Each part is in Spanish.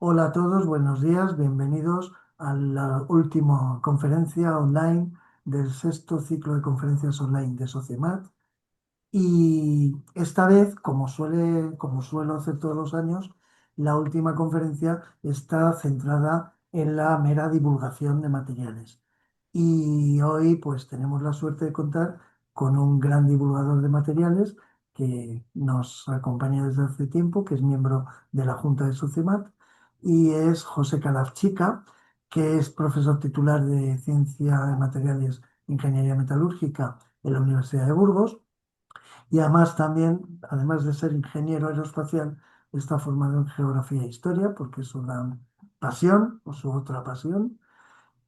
Hola a todos, buenos días, bienvenidos a la última conferencia online del sexto ciclo de conferencias online de Sociemat. Y esta vez, como suelo hacer todos los años, la última conferencia está centrada en la mera divulgación de materiales. Y hoy pues tenemos la suerte de contar con un gran divulgador de materiales que nos acompaña desde hace tiempo, que es miembro de la Junta de Sociemat, y es José Calafchica, que es profesor titular de Ciencia de Materiales e Ingeniería Metalúrgica en la Universidad de Burgos y además también, además de ser ingeniero aeroespacial, está formado en geografía e historia porque es una pasión o su otra pasión.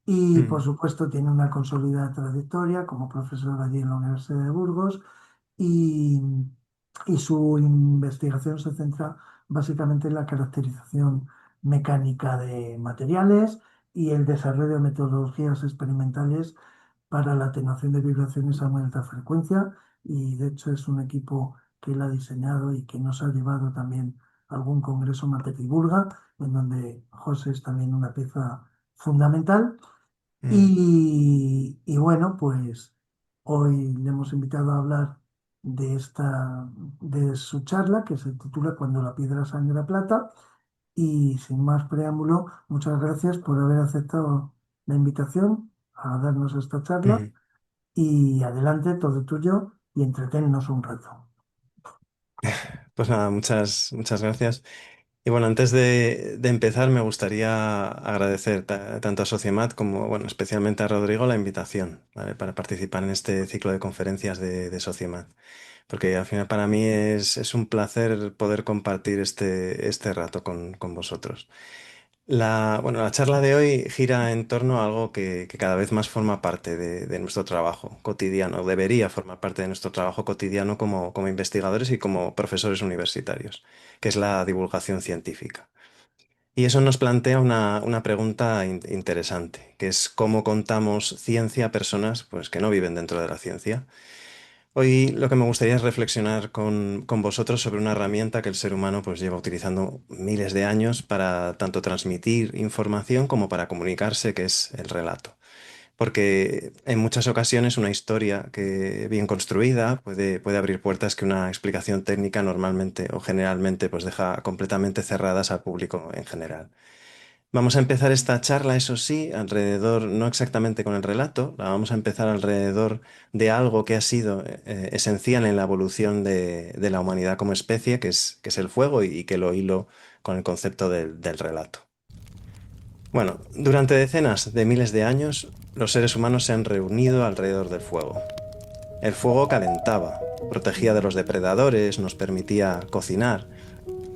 Y por Mm, supuesto tiene una consolidada trayectoria como profesor allí en la Universidad de Burgos y, y su investigación se centra básicamente en la caracterización mecánica de materiales y el desarrollo de metodologías experimentales para la atenuación de vibraciones a muy alta frecuencia y de hecho es un equipo que él ha diseñado y que nos ha llevado también a algún congreso Divulga, en donde José es también una pieza fundamental. mm, Y bueno, pues hoy le hemos invitado a hablar de su charla que se titula Cuando la piedra sangra plata. Y sin más preámbulo, muchas gracias por haber aceptado la invitación a darnos esta charla. mm. Y adelante, todo tuyo y entreténnos un rato. Pues nada, muchas gracias. Y bueno, antes de empezar, me gustaría agradecer tanto a Sociemat como, bueno, especialmente a Rodrigo la invitación, ¿vale? Para participar en este ciclo de conferencias de Sociemat. Porque al final para mí es un placer poder compartir este rato con vosotros. La charla de hoy gira en torno a algo que cada vez más forma parte de nuestro trabajo cotidiano, debería formar parte de nuestro trabajo cotidiano como investigadores y como profesores universitarios, que es la divulgación científica. Y eso nos plantea una pregunta interesante, que es cómo contamos ciencia a personas pues, que no viven dentro de la ciencia. Hoy lo que me gustaría es reflexionar con vosotros sobre una herramienta que el ser humano pues lleva utilizando miles de años para tanto transmitir información como para comunicarse, que es el relato. Porque en muchas ocasiones una historia que bien construida puede abrir puertas que una explicación técnica normalmente o generalmente pues deja completamente cerradas al público en general. Vamos a empezar esta charla, eso sí, alrededor, no exactamente con el relato, la vamos a empezar alrededor de algo que ha sido esencial en la evolución de la humanidad como especie, que es el fuego y que lo hilo con el concepto del relato. Bueno, durante decenas de miles de años, los seres humanos se han reunido alrededor del fuego. El fuego calentaba, protegía de los depredadores, nos permitía cocinar,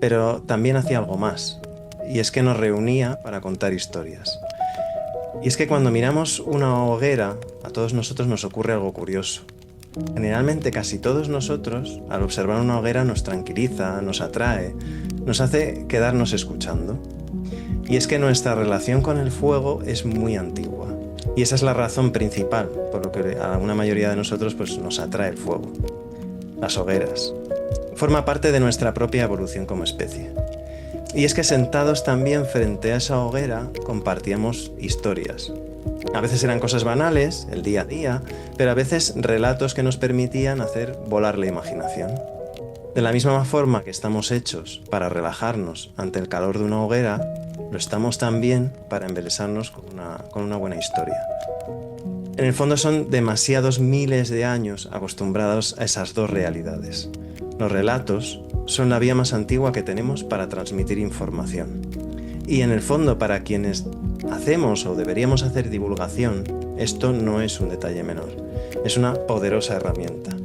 pero también hacía algo más, y es que nos reunía para contar historias. Y es que cuando miramos una hoguera, a todos nosotros nos ocurre algo curioso. Generalmente casi todos nosotros, al observar una hoguera, nos tranquiliza, nos atrae, nos hace quedarnos escuchando. Y es que nuestra relación con el fuego es muy antigua. Y esa es la razón principal por lo que a una mayoría de nosotros pues, nos atrae el fuego, las hogueras. Forma parte de nuestra propia evolución como especie. Y es que sentados también frente a esa hoguera compartíamos historias. A veces eran cosas banales, el día a día, pero a veces relatos que nos permitían hacer volar la imaginación. De la misma forma que estamos hechos para relajarnos ante el calor de una hoguera, lo estamos también para embelesarnos con una buena historia. En el fondo son demasiados miles de años acostumbrados a esas dos realidades. Los relatos son la vía más antigua que tenemos para transmitir información. Y en el fondo, para quienes hacemos o deberíamos hacer divulgación, esto no es un detalle menor, es una poderosa herramienta.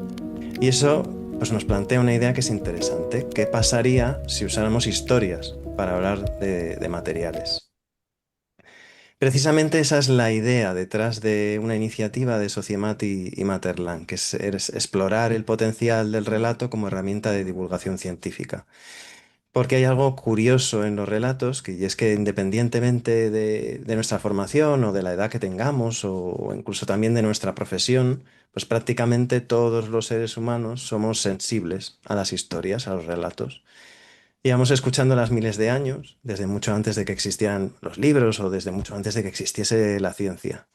Y eso pues, nos plantea una idea que es interesante. ¿Qué pasaría si usáramos historias para hablar de materiales? Precisamente esa es la idea detrás de una iniciativa de Sociemat y Materland, que es explorar el potencial del relato como herramienta de divulgación científica. Porque hay algo curioso en los relatos, y es que independientemente de nuestra formación o de la edad que tengamos, o incluso también de nuestra profesión, pues prácticamente todos los seres humanos somos sensibles a las historias, a los relatos. Llevamos escuchándolas miles de años, desde mucho antes de que existieran los libros o desde mucho antes de que existiese la ciencia.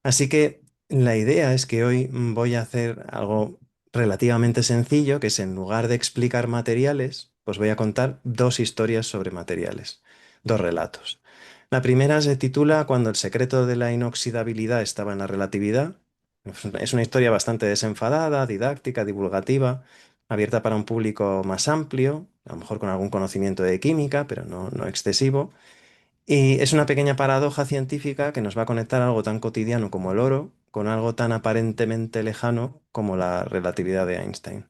Así que la idea es que hoy voy a hacer algo relativamente sencillo, que es en lugar de explicar materiales, pues voy a contar dos historias sobre materiales, dos relatos. La primera se titula Cuando el secreto de la inoxidabilidad estaba en la relatividad. Es una historia bastante desenfadada, didáctica, divulgativa, abierta para un público más amplio, a lo mejor con algún conocimiento de química, pero no excesivo. Y es una pequeña paradoja científica que nos va a conectar algo tan cotidiano como el oro con algo tan aparentemente lejano como la relatividad de Einstein.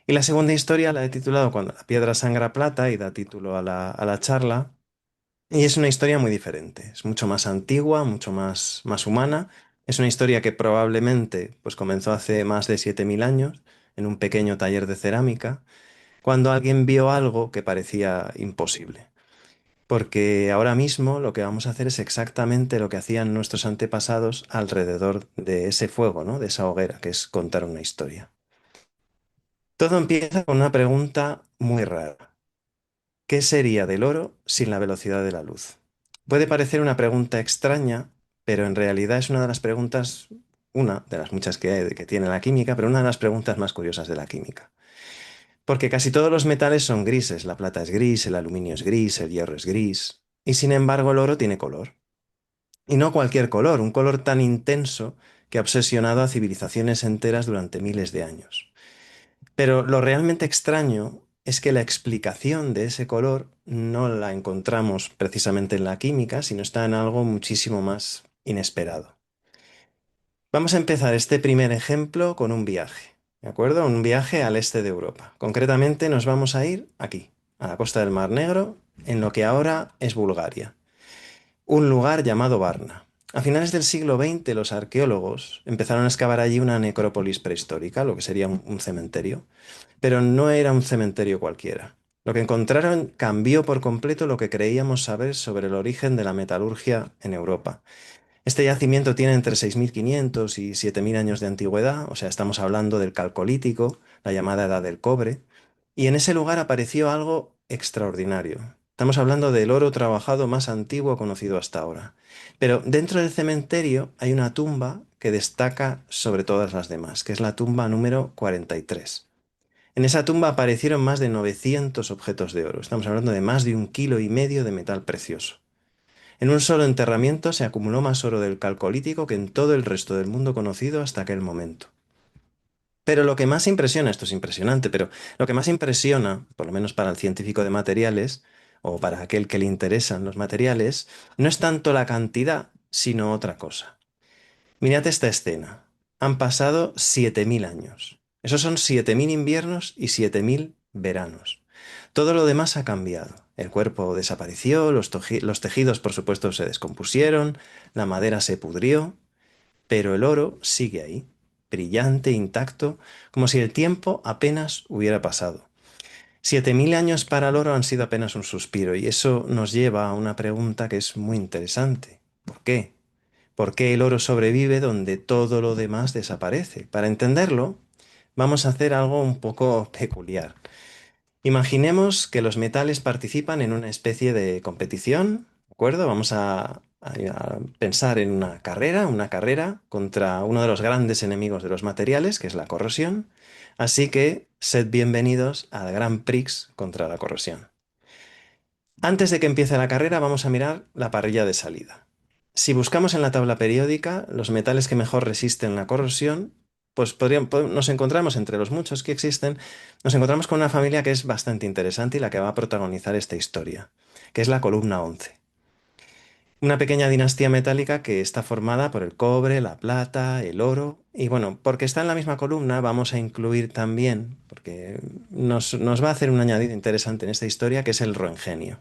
Y la segunda historia la he titulado Cuando la piedra sangra plata y da título a la charla. Y es una historia muy diferente, es mucho más antigua, mucho más humana. Es una historia que probablemente pues, comenzó hace más de 7.000 años en un pequeño taller de cerámica, cuando alguien vio algo que parecía imposible. Porque ahora mismo lo que vamos a hacer es exactamente lo que hacían nuestros antepasados alrededor de ese fuego, ¿no? De esa hoguera, que es contar una historia. Todo empieza con una pregunta muy rara. ¿Qué sería del oro sin la velocidad de la luz? Puede parecer una pregunta extraña, pero en realidad es una de las preguntas, una de las muchas que tiene la química, pero una de las preguntas más curiosas de la química. Porque casi todos los metales son grises, la plata es gris, el aluminio es gris, el hierro es gris, y sin embargo el oro tiene color. Y no cualquier color, un color tan intenso que ha obsesionado a civilizaciones enteras durante miles de años. Pero lo realmente extraño es que la explicación de ese color no la encontramos precisamente en la química, sino está en algo muchísimo más inesperado. Vamos a empezar este primer ejemplo con un viaje, ¿de acuerdo? Un viaje al este de Europa. Concretamente nos vamos a ir aquí, a la costa del Mar Negro, en lo que ahora es Bulgaria, un lugar llamado Varna. A finales del siglo XX, los arqueólogos empezaron a excavar allí una necrópolis prehistórica, lo que sería un cementerio, pero no era un cementerio cualquiera. Lo que encontraron cambió por completo lo que creíamos saber sobre el origen de la metalurgia en Europa. Este yacimiento tiene entre 6.500 y 7.000 años de antigüedad, o sea, estamos hablando del Calcolítico, la llamada Edad del Cobre, y en ese lugar apareció algo extraordinario. Estamos hablando del oro trabajado más antiguo conocido hasta ahora. Pero dentro del cementerio hay una tumba que destaca sobre todas las demás, que es la tumba número 43. En esa tumba aparecieron más de 900 objetos de oro. Estamos hablando de más de 1,5 kilos de metal precioso. En un solo enterramiento se acumuló más oro del Calcolítico que en todo el resto del mundo conocido hasta aquel momento. Pero lo que más impresiona, esto es impresionante, pero lo que más impresiona, por lo menos para el científico de materiales, o para aquel que le interesan los materiales, no es tanto la cantidad, sino otra cosa. Mirad esta escena. Han pasado 7.000 años. Esos son 7.000 inviernos y 7.000 veranos. Todo lo demás ha cambiado. El cuerpo desapareció, los tejidos, por supuesto, se descompusieron, la madera se pudrió, pero el oro sigue ahí, brillante, intacto, como si el tiempo apenas hubiera pasado. 7.000 años para el oro han sido apenas un suspiro, y eso nos lleva a una pregunta que es muy interesante. ¿Por qué? ¿Por qué el oro sobrevive donde todo lo demás desaparece? Para entenderlo, vamos a hacer algo un poco peculiar. Imaginemos que los metales participan en una especie de competición, ¿de acuerdo? Vamos a pensar en una carrera contra uno de los grandes enemigos de los materiales, que es la corrosión. Así que sed bienvenidos al Grand Prix contra la corrosión. Antes de que empiece la carrera, vamos a mirar la parrilla de salida. Si buscamos en la tabla periódica los metales que mejor resisten la corrosión, pues nos encontramos entre los muchos que existen, nos encontramos con una familia que es bastante interesante y la que va a protagonizar esta historia, que es la columna 11. Una pequeña dinastía metálica que está formada por el cobre, la plata, el oro, y bueno, porque está en la misma columna, vamos a incluir también, porque nos va a hacer un añadido interesante en esta historia, que es el roengenio.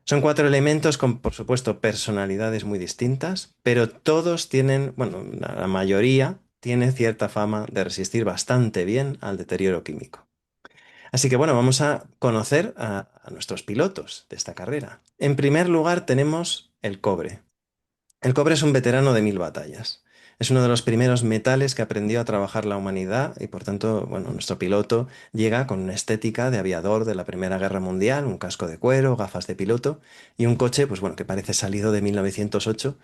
Son cuatro elementos con, por supuesto, personalidades muy distintas, pero todos tienen, bueno, la mayoría tiene cierta fama de resistir bastante bien al deterioro químico. Así que bueno, vamos a conocer a nuestros pilotos de esta carrera. En primer lugar tenemos el cobre. El cobre es un veterano de 1.000 batallas. Es uno de los primeros metales que aprendió a trabajar la humanidad y por tanto, bueno, nuestro piloto llega con una estética de aviador de la Primera Guerra Mundial, un casco de cuero, gafas de piloto y un coche, pues bueno, que parece salido de 1908.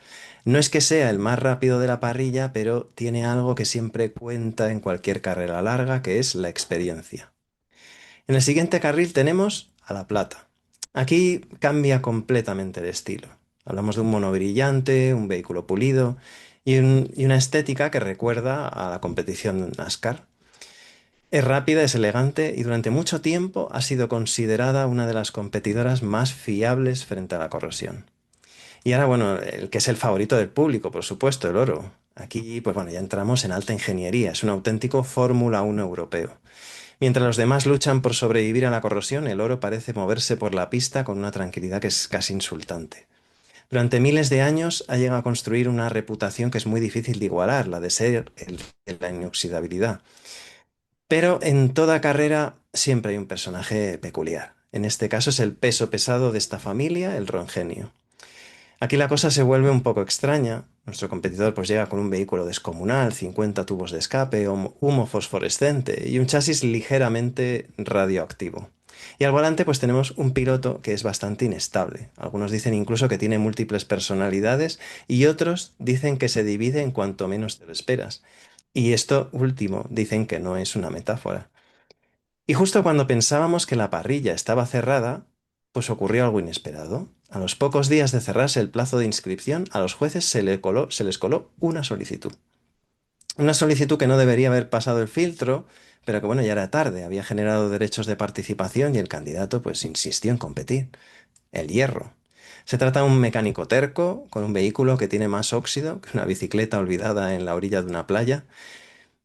No es que sea el más rápido de la parrilla, pero tiene algo que siempre cuenta en cualquier carrera larga, que es la experiencia. En el siguiente carril tenemos a La Plata. Aquí cambia completamente de estilo. Hablamos de un mono brillante, un vehículo pulido y una estética que recuerda a la competición NASCAR. Es rápida, es elegante y durante mucho tiempo ha sido considerada una de las competidoras más fiables frente a la corrosión. Y ahora, bueno, el que es el favorito del público, por supuesto, el oro. Aquí, pues bueno, ya entramos en alta ingeniería. Es un auténtico Fórmula 1 europeo. Mientras los demás luchan por sobrevivir a la corrosión, el oro parece moverse por la pista con una tranquilidad que es casi insultante. Durante miles de años ha llegado a construir una reputación que es muy difícil de igualar, la de ser la inoxidabilidad. Pero en toda carrera siempre hay un personaje peculiar. En este caso es el peso pesado de esta familia, el Rongenio. Aquí la cosa se vuelve un poco extraña. Nuestro competidor pues llega con un vehículo descomunal, 50 tubos de escape, humo fosforescente y un chasis ligeramente radioactivo. Y al volante pues tenemos un piloto que es bastante inestable. Algunos dicen incluso que tiene múltiples personalidades y otros dicen que se divide en cuanto menos te lo esperas. Y esto último dicen que no es una metáfora. Y justo cuando pensábamos que la parrilla estaba cerrada, pues ocurrió algo inesperado. A los pocos días de cerrarse el plazo de inscripción, a los jueces se les coló una solicitud. Una solicitud que no debería haber pasado el filtro, pero que bueno, ya era tarde, había generado derechos de participación y el candidato pues insistió en competir. El hierro. Se trata de un mecánico terco, con un vehículo que tiene más óxido que una bicicleta olvidada en la orilla de una playa.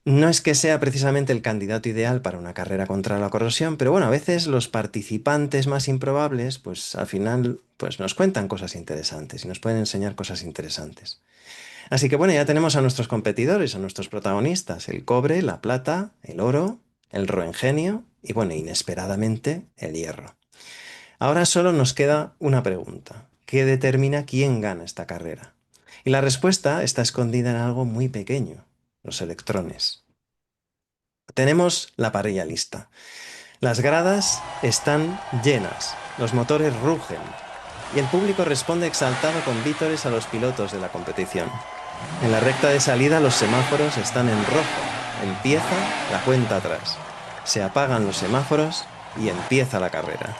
No es que sea precisamente el candidato ideal para una carrera contra la corrosión, pero bueno, a veces los participantes más improbables, pues al final, pues nos cuentan cosas interesantes y nos pueden enseñar cosas interesantes. Así que bueno, ya tenemos a nuestros competidores, a nuestros protagonistas, el cobre, la plata, el oro, el roengenio y bueno, inesperadamente, el hierro. Ahora solo nos queda una pregunta. ¿Qué determina quién gana esta carrera? Y la respuesta está escondida en algo muy pequeño, los electrones. Tenemos la parrilla lista. Las gradas están llenas, los motores rugen y el público responde exaltado con vítores a los pilotos de la competición. En la recta de salida los semáforos están en rojo. Empieza la cuenta atrás. Se apagan los semáforos y empieza la carrera.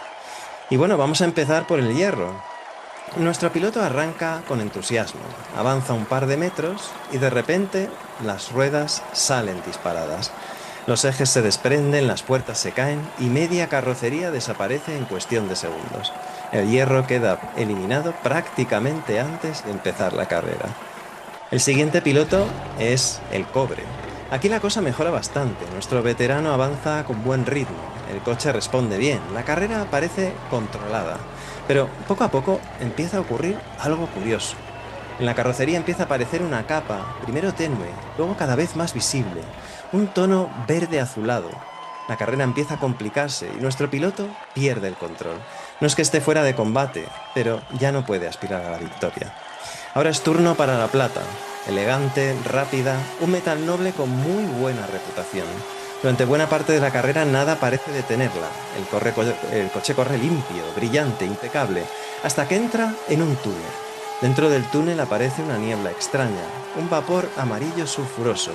Y bueno, vamos a empezar por el hierro. Nuestro piloto arranca con entusiasmo, avanza un par de metros y de repente las ruedas salen disparadas. Los ejes se desprenden, las puertas se caen y media carrocería desaparece en cuestión de segundos. El hierro queda eliminado prácticamente antes de empezar la carrera. El siguiente piloto es el cobre. Aquí la cosa mejora bastante. Nuestro veterano avanza con buen ritmo. El coche responde bien. La carrera parece controlada. Pero poco a poco empieza a ocurrir algo curioso. En la carrocería empieza a aparecer una capa, primero tenue, luego cada vez más visible, un tono verde azulado. La carrera empieza a complicarse y nuestro piloto pierde el control. No es que esté fuera de combate, pero ya no puede aspirar a la victoria. Ahora es turno para la plata. Elegante, rápida, un metal noble con muy buena reputación. Durante buena parte de la carrera nada parece detenerla. El coche corre limpio, brillante, impecable, hasta que entra en un túnel. Dentro del túnel aparece una niebla extraña, un vapor amarillo sulfuroso.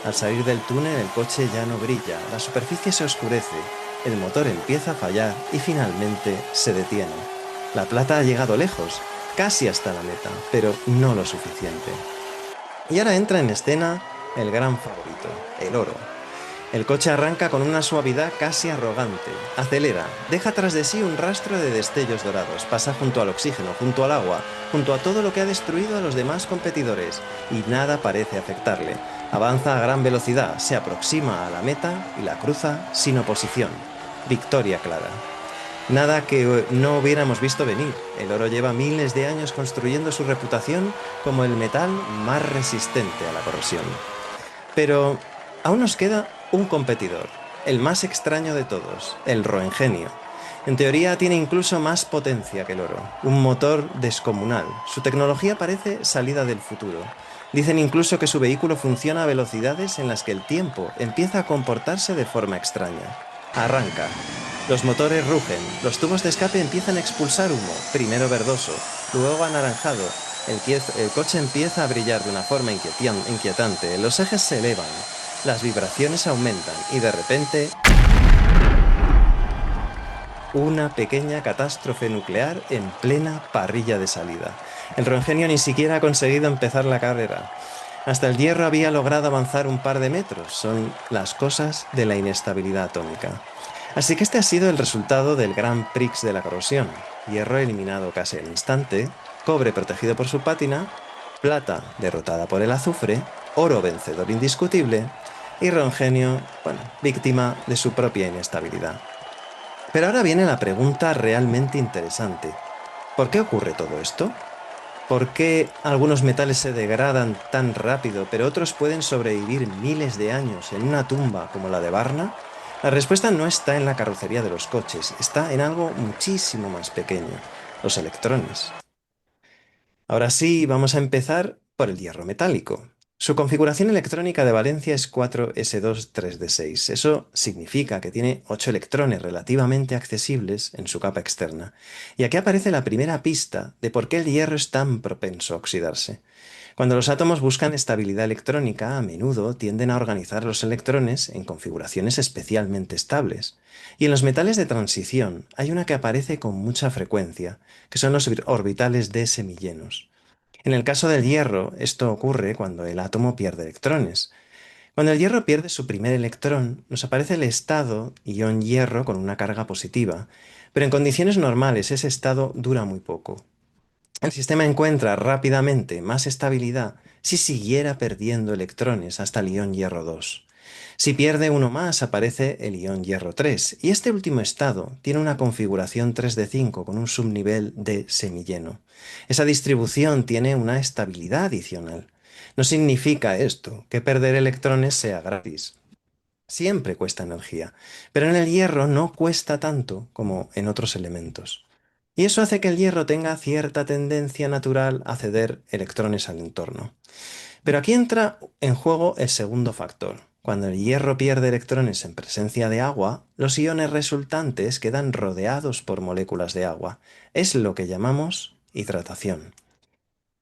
Al salir del túnel el coche ya no brilla, la superficie se oscurece, el motor empieza a fallar y finalmente se detiene. La plata ha llegado lejos, casi hasta la meta, pero no lo suficiente. Y ahora entra en escena el gran favorito, el oro. El coche arranca con una suavidad casi arrogante, acelera, deja tras de sí un rastro de destellos dorados, pasa junto al oxígeno, junto al agua, junto a todo lo que ha destruido a los demás competidores, y nada parece afectarle. Avanza a gran velocidad, se aproxima a la meta y la cruza sin oposición. Victoria clara. Nada que no hubiéramos visto venir. El oro lleva miles de años construyendo su reputación como el metal más resistente a la corrosión. Pero aún nos queda un competidor, el más extraño de todos, el roengenio. En teoría tiene incluso más potencia que el oro, un motor descomunal. Su tecnología parece salida del futuro. Dicen incluso que su vehículo funciona a velocidades en las que el tiempo empieza a comportarse de forma extraña. Arranca. Los motores rugen, los tubos de escape empiezan a expulsar humo, primero verdoso, luego anaranjado. El coche empieza a brillar de una forma inquietante, los ejes se elevan, las vibraciones aumentan y de repente una pequeña catástrofe nuclear en plena parrilla de salida. El Roentgenio ni siquiera ha conseguido empezar la carrera. Hasta el hierro había logrado avanzar un par de metros. Son las cosas de la inestabilidad atómica. Así que este ha sido el resultado del Grand Prix de la corrosión. Hierro eliminado casi al instante, cobre protegido por su pátina, plata derrotada por el azufre, oro vencedor indiscutible y Roentgenio, bueno, víctima de su propia inestabilidad. Pero ahora viene la pregunta realmente interesante. ¿Por qué ocurre todo esto? ¿Por qué algunos metales se degradan tan rápido, pero otros pueden sobrevivir miles de años en una tumba como la de Varna? La respuesta no está en la carrocería de los coches, está en algo muchísimo más pequeño, los electrones. Ahora sí, vamos a empezar por el hierro metálico. Su configuración electrónica de valencia es 4s2 3d6. Eso significa que tiene 8 electrones relativamente accesibles en su capa externa. Y aquí aparece la primera pista de por qué el hierro es tan propenso a oxidarse. Cuando los átomos buscan estabilidad electrónica, a menudo tienden a organizar los electrones en configuraciones especialmente estables. Y en los metales de transición hay una que aparece con mucha frecuencia, que son los orbitales d semillenos. En el caso del hierro, esto ocurre cuando el átomo pierde electrones. Cuando el hierro pierde su primer electrón, nos aparece el estado ion hierro con una carga positiva, pero en condiciones normales ese estado dura muy poco. El sistema encuentra rápidamente más estabilidad si siguiera perdiendo electrones hasta el ion hierro 2. Si pierde uno más, aparece el ion hierro 3, y este último estado tiene una configuración 3d5 con un subnivel de semilleno. Esa distribución tiene una estabilidad adicional. No significa esto que perder electrones sea gratis. Siempre cuesta energía, pero en el hierro no cuesta tanto como en otros elementos. Y eso hace que el hierro tenga cierta tendencia natural a ceder electrones al entorno. Pero aquí entra en juego el segundo factor. Cuando el hierro pierde electrones en presencia de agua, los iones resultantes quedan rodeados por moléculas de agua. Es lo que llamamos hidratación.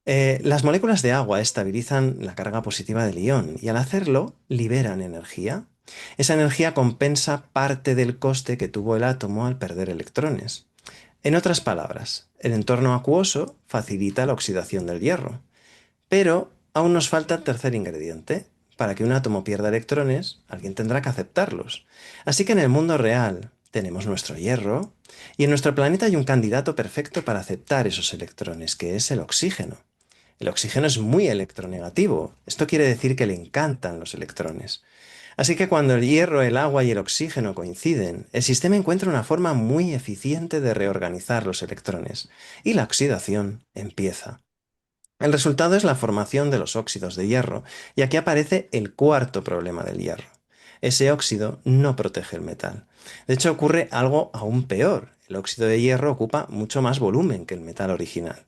Las moléculas de agua estabilizan la carga positiva del ion y al hacerlo liberan energía. Esa energía compensa parte del coste que tuvo el átomo al perder electrones. En otras palabras, el entorno acuoso facilita la oxidación del hierro. Pero aún nos falta el tercer ingrediente. Para que un átomo pierda electrones, alguien tendrá que aceptarlos. Así que en el mundo real tenemos nuestro hierro y en nuestro planeta hay un candidato perfecto para aceptar esos electrones, que es el oxígeno. El oxígeno es muy electronegativo. Esto quiere decir que le encantan los electrones. Así que cuando el hierro, el agua y el oxígeno coinciden, el sistema encuentra una forma muy eficiente de reorganizar los electrones y la oxidación empieza. El resultado es la formación de los óxidos de hierro, y aquí aparece el cuarto problema del hierro. Ese óxido no protege el metal. De hecho, ocurre algo aún peor. El óxido de hierro ocupa mucho más volumen que el metal original.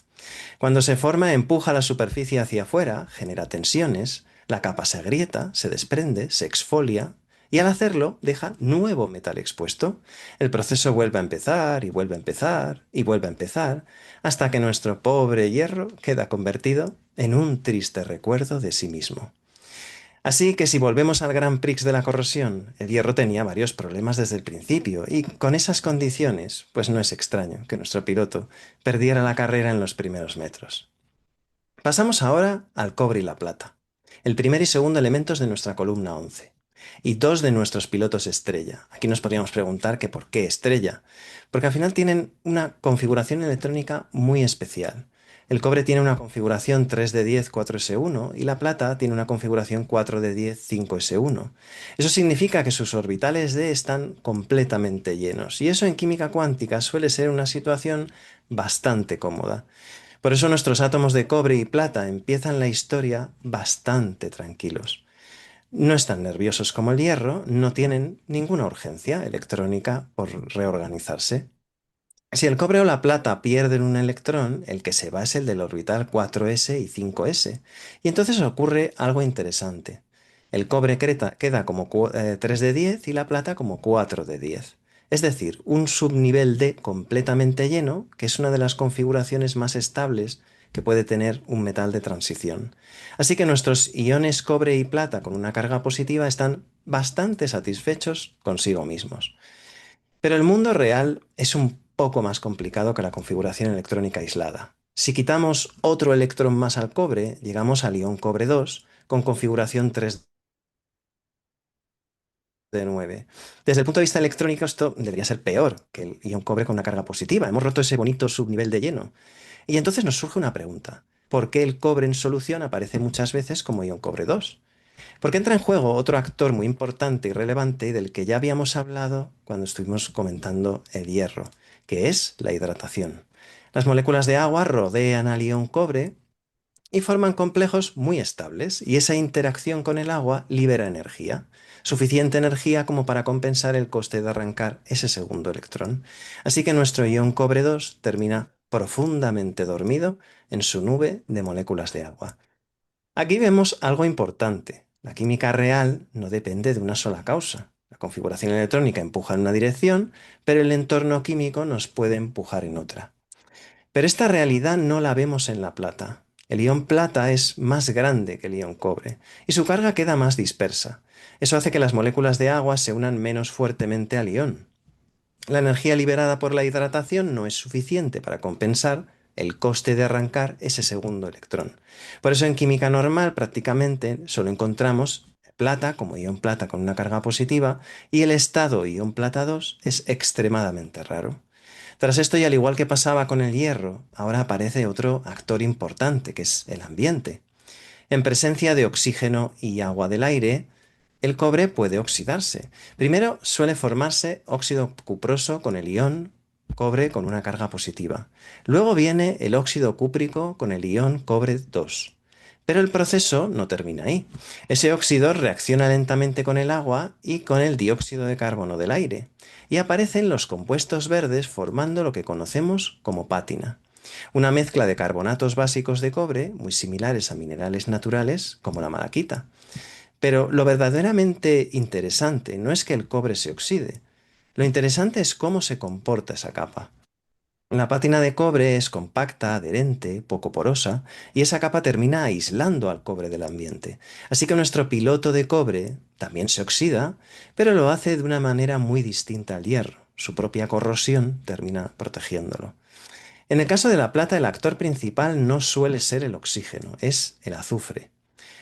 Cuando se forma, empuja la superficie hacia afuera, genera tensiones, la capa se agrieta, se desprende, se exfolia, y al hacerlo deja nuevo metal expuesto. El proceso vuelve a empezar y vuelve a empezar y vuelve a empezar, hasta que nuestro pobre hierro queda convertido en un triste recuerdo de sí mismo. Así que si volvemos al Grand Prix de la corrosión, el hierro tenía varios problemas desde el principio, y con esas condiciones, pues no es extraño que nuestro piloto perdiera la carrera en los primeros metros. Pasamos ahora al cobre y la plata, el primer y segundo elementos de nuestra columna 11, y dos de nuestros pilotos estrella. Aquí nos podríamos preguntar que por qué estrella, porque al final tienen una configuración electrónica muy especial. El cobre tiene una configuración 3d10 4s1 y la plata tiene una configuración 4d10 5s1. Eso significa que sus orbitales d están completamente llenos, y eso en química cuántica suele ser una situación bastante cómoda. Por eso nuestros átomos de cobre y plata empiezan la historia bastante tranquilos. No están nerviosos como el hierro, no tienen ninguna urgencia electrónica por reorganizarse. Si el cobre o la plata pierden un electrón, el que se va es el del orbital 4s y 5s. Y entonces ocurre algo interesante. El cobre queda como 3 de 10 y la plata como 4 de 10. Es decir, un subnivel D completamente lleno, que es una de las configuraciones más estables que puede tener un metal de transición. Así que nuestros iones cobre y plata con una carga positiva están bastante satisfechos consigo mismos. Pero el mundo real es un poco más complicado que la configuración electrónica aislada. Si quitamos otro electrón más al cobre, llegamos al ion cobre 2 con configuración 3 de 9. Desde el punto de vista electrónico, esto debería ser peor que el ion cobre con una carga positiva. Hemos roto ese bonito subnivel de lleno. Y entonces nos surge una pregunta. ¿Por qué el cobre en solución aparece muchas veces como ion cobre 2? Porque entra en juego otro actor muy importante y relevante del que ya habíamos hablado cuando estuvimos comentando el hierro, que es la hidratación. Las moléculas de agua rodean al ion cobre y forman complejos muy estables, y esa interacción con el agua libera energía, suficiente energía como para compensar el coste de arrancar ese segundo electrón. Así que nuestro ion cobre 2 termina profundamente dormido en su nube de moléculas de agua. Aquí vemos algo importante. La química real no depende de una sola causa. La configuración electrónica empuja en una dirección, pero el entorno químico nos puede empujar en otra. Pero esta realidad no la vemos en la plata. El ion plata es más grande que el ion cobre y su carga queda más dispersa. Eso hace que las moléculas de agua se unan menos fuertemente al ion. La energía liberada por la hidratación no es suficiente para compensar el coste de arrancar ese segundo electrón. Por eso en química normal prácticamente solo encontramos plata como ion plata con una carga positiva, y el estado ion plata 2 es extremadamente raro. Tras esto, y al igual que pasaba con el hierro, ahora aparece otro actor importante, que es el ambiente. En presencia de oxígeno y agua del aire, el cobre puede oxidarse. Primero suele formarse óxido cuproso con el ion cobre con una carga positiva. Luego viene el óxido cúprico con el ion cobre 2. Pero el proceso no termina ahí. Ese óxido reacciona lentamente con el agua y con el dióxido de carbono del aire, y aparecen los compuestos verdes formando lo que conocemos como pátina. Una mezcla de carbonatos básicos de cobre, muy similares a minerales naturales como la malaquita. Pero lo verdaderamente interesante no es que el cobre se oxide. Lo interesante es cómo se comporta esa capa. La pátina de cobre es compacta, adherente, poco porosa, y esa capa termina aislando al cobre del ambiente. Así que nuestro piloto de cobre también se oxida, pero lo hace de una manera muy distinta al hierro. Su propia corrosión termina protegiéndolo. En el caso de la plata, el actor principal no suele ser el oxígeno, es el azufre.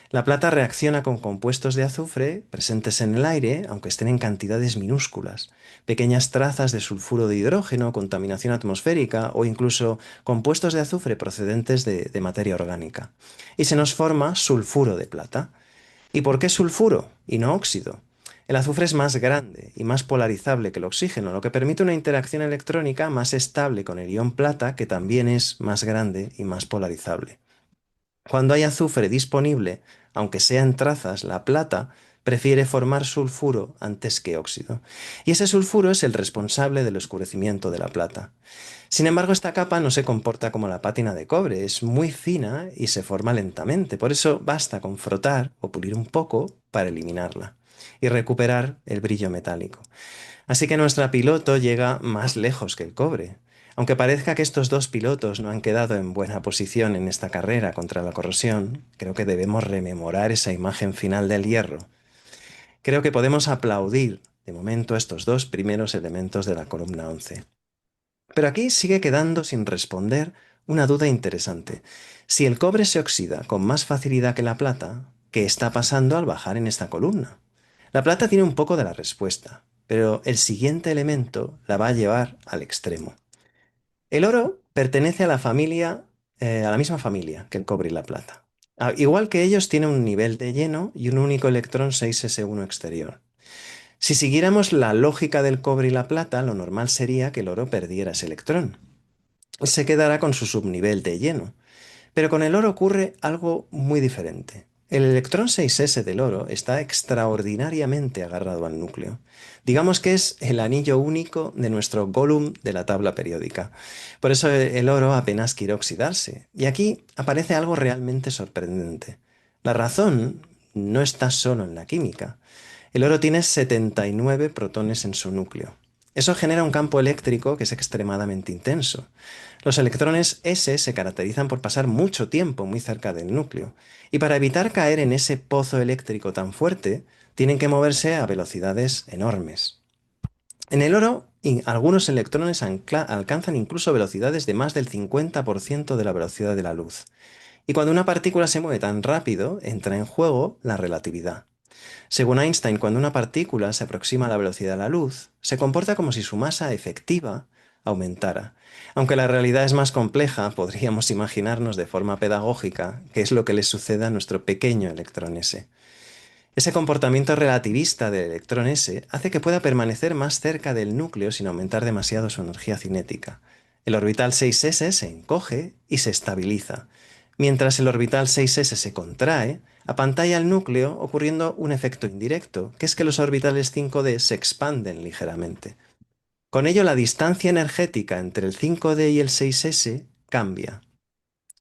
La plata reacciona con compuestos de azufre presentes en el aire, aunque estén en cantidades minúsculas, pequeñas trazas de sulfuro de hidrógeno, contaminación atmosférica o incluso compuestos de azufre procedentes de materia orgánica. Y se nos forma sulfuro de plata. ¿Y por qué sulfuro y no óxido? El azufre es más grande y más polarizable que el oxígeno, lo que permite una interacción electrónica más estable con el ion plata, que también es más grande y más polarizable. Cuando hay azufre disponible, aunque sea en trazas, la plata prefiere formar sulfuro antes que óxido. Y ese sulfuro es el responsable del oscurecimiento de la plata. Sin embargo, esta capa no se comporta como la pátina de cobre, es muy fina y se forma lentamente. Por eso basta con frotar o pulir un poco para eliminarla y recuperar el brillo metálico. Así que nuestra piloto llega más lejos que el cobre. Aunque parezca que estos dos pilotos no han quedado en buena posición en esta carrera contra la corrosión, creo que debemos rememorar esa imagen final del hierro. Creo que podemos aplaudir de momento a estos dos primeros elementos de la columna 11. Pero aquí sigue quedando sin responder una duda interesante. Si el cobre se oxida con más facilidad que la plata, ¿qué está pasando al bajar en esta columna? La plata tiene un poco de la respuesta, pero el siguiente elemento la va a llevar al extremo. El oro pertenece a la familia, a la misma familia que el cobre y la plata. Igual que ellos, tiene un nivel de lleno y un único electrón 6s1 exterior. Si siguiéramos la lógica del cobre y la plata, lo normal sería que el oro perdiera ese electrón. Se quedará con su subnivel de lleno. Pero con el oro ocurre algo muy diferente. El electrón 6s del oro está extraordinariamente agarrado al núcleo. Digamos que es el anillo único de nuestro Gollum de la tabla periódica. Por eso el oro apenas quiere oxidarse. Y aquí aparece algo realmente sorprendente. La razón no está solo en la química. El oro tiene 79 protones en su núcleo. Eso genera un campo eléctrico que es extremadamente intenso. Los electrones S se caracterizan por pasar mucho tiempo muy cerca del núcleo, y para evitar caer en ese pozo eléctrico tan fuerte, tienen que moverse a velocidades enormes. En el oro, algunos electrones alcanzan incluso velocidades de más del 50% de la velocidad de la luz. Y cuando una partícula se mueve tan rápido, entra en juego la relatividad. Según Einstein, cuando una partícula se aproxima a la velocidad de la luz, se comporta como si su masa efectiva aumentara. Aunque la realidad es más compleja, podríamos imaginarnos de forma pedagógica qué es lo que le sucede a nuestro pequeño electrón S. Ese comportamiento relativista del electrón S hace que pueda permanecer más cerca del núcleo sin aumentar demasiado su energía cinética. El orbital 6s se encoge y se estabiliza, mientras el orbital 6s se contrae, apantalla el núcleo ocurriendo un efecto indirecto, que es que los orbitales 5d se expanden ligeramente. Con ello, la distancia energética entre el 5d y el 6s cambia.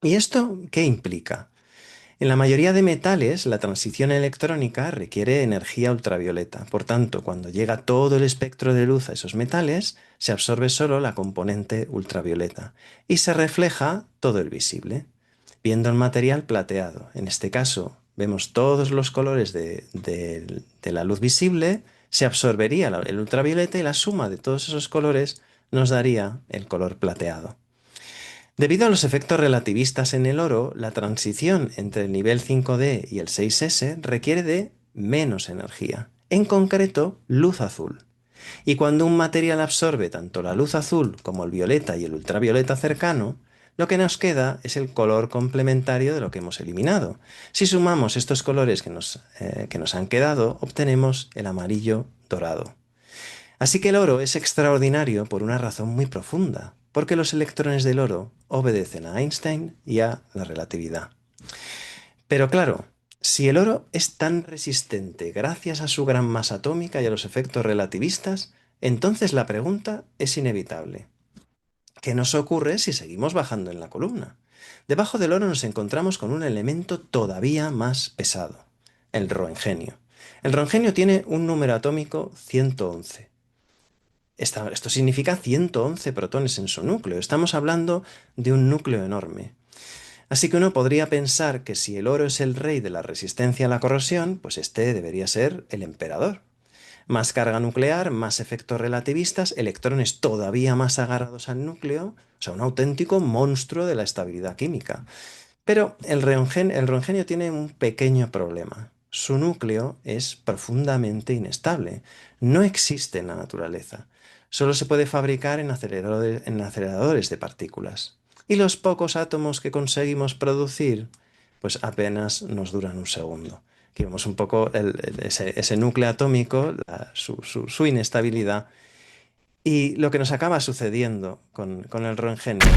¿Y esto qué implica? En la mayoría de metales, la transición electrónica requiere energía ultravioleta. Por tanto, cuando llega todo el espectro de luz a esos metales, se absorbe solo la componente ultravioleta y se refleja todo el visible, viendo el material plateado. En este caso, vemos todos los colores de la luz visible, se absorbería el ultravioleta y la suma de todos esos colores nos daría el color plateado. Debido a los efectos relativistas en el oro, la transición entre el nivel 5D y el 6S requiere de menos energía, en concreto luz azul. Y cuando un material absorbe tanto la luz azul como el violeta y el ultravioleta cercano, lo que nos queda es el color complementario de lo que hemos eliminado. Si sumamos estos colores que nos han quedado, obtenemos el amarillo dorado. Así que el oro es extraordinario por una razón muy profunda, porque los electrones del oro obedecen a Einstein y a la relatividad. Pero claro, si el oro es tan resistente gracias a su gran masa atómica y a los efectos relativistas, entonces la pregunta es inevitable. ¿Qué nos ocurre si seguimos bajando en la columna? Debajo del oro nos encontramos con un elemento todavía más pesado, el roengenio. El roengenio tiene un número atómico 111. Esto significa 111 protones en su núcleo. Estamos hablando de un núcleo enorme. Así que uno podría pensar que si el oro es el rey de la resistencia a la corrosión, pues este debería ser el emperador. Más carga nuclear, más efectos relativistas, electrones todavía más agarrados al núcleo, o sea, un auténtico monstruo de la estabilidad química. Pero el rongenio tiene un pequeño problema. Su núcleo es profundamente inestable. No existe en la naturaleza. Solo se puede fabricar en aceleradores de partículas. Y los pocos átomos que conseguimos producir, pues apenas nos duran un segundo. Aquí vemos un poco ese núcleo atómico, su inestabilidad. Y lo que nos acaba sucediendo con el rongenio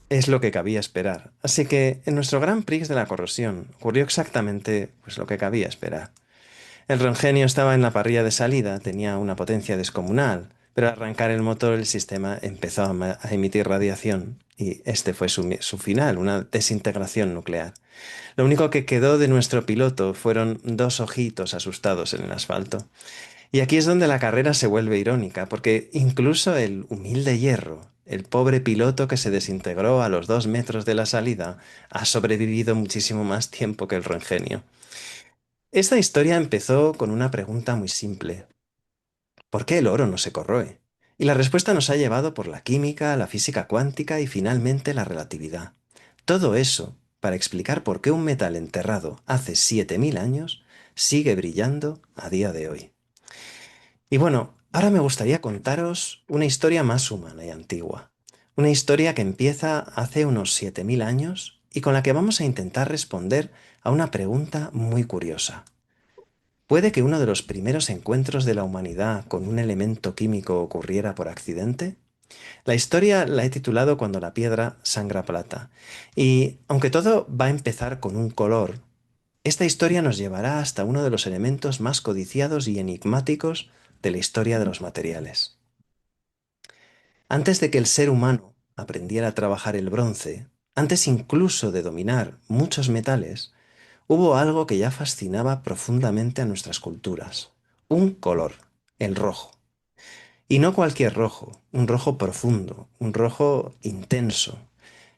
es lo que cabía esperar. Así que en nuestro Grand Prix de la corrosión ocurrió exactamente pues, lo que cabía esperar. El Rongenio estaba en la parrilla de salida, tenía una potencia descomunal, pero al arrancar el motor el sistema empezó a emitir radiación y este fue su final, una desintegración nuclear. Lo único que quedó de nuestro piloto fueron dos ojitos asustados en el asfalto. Y aquí es donde la carrera se vuelve irónica, porque incluso el humilde Hierro, el pobre piloto que se desintegró a los 2 metros de la salida, ha sobrevivido muchísimo más tiempo que el Roengenio. Esta historia empezó con una pregunta muy simple. ¿Por qué el oro no se corroe? Y la respuesta nos ha llevado por la química, la física cuántica y finalmente la relatividad. Todo eso para explicar por qué un metal enterrado hace 7000 años sigue brillando a día de hoy. Y bueno, ahora me gustaría contaros una historia más humana y antigua. Una historia que empieza hace unos 7000 años y con la que vamos a intentar responder a una pregunta muy curiosa. ¿Puede que uno de los primeros encuentros de la humanidad con un elemento químico ocurriera por accidente? La historia la he titulado Cuando la piedra sangra plata. Y aunque todo va a empezar con un color, esta historia nos llevará hasta uno de los elementos más codiciados y enigmáticos de la historia de los materiales. Antes de que el ser humano aprendiera a trabajar el bronce, antes incluso de dominar muchos metales, hubo algo que ya fascinaba profundamente a nuestras culturas. Un color, el rojo. Y no cualquier rojo, un rojo profundo, un rojo intenso,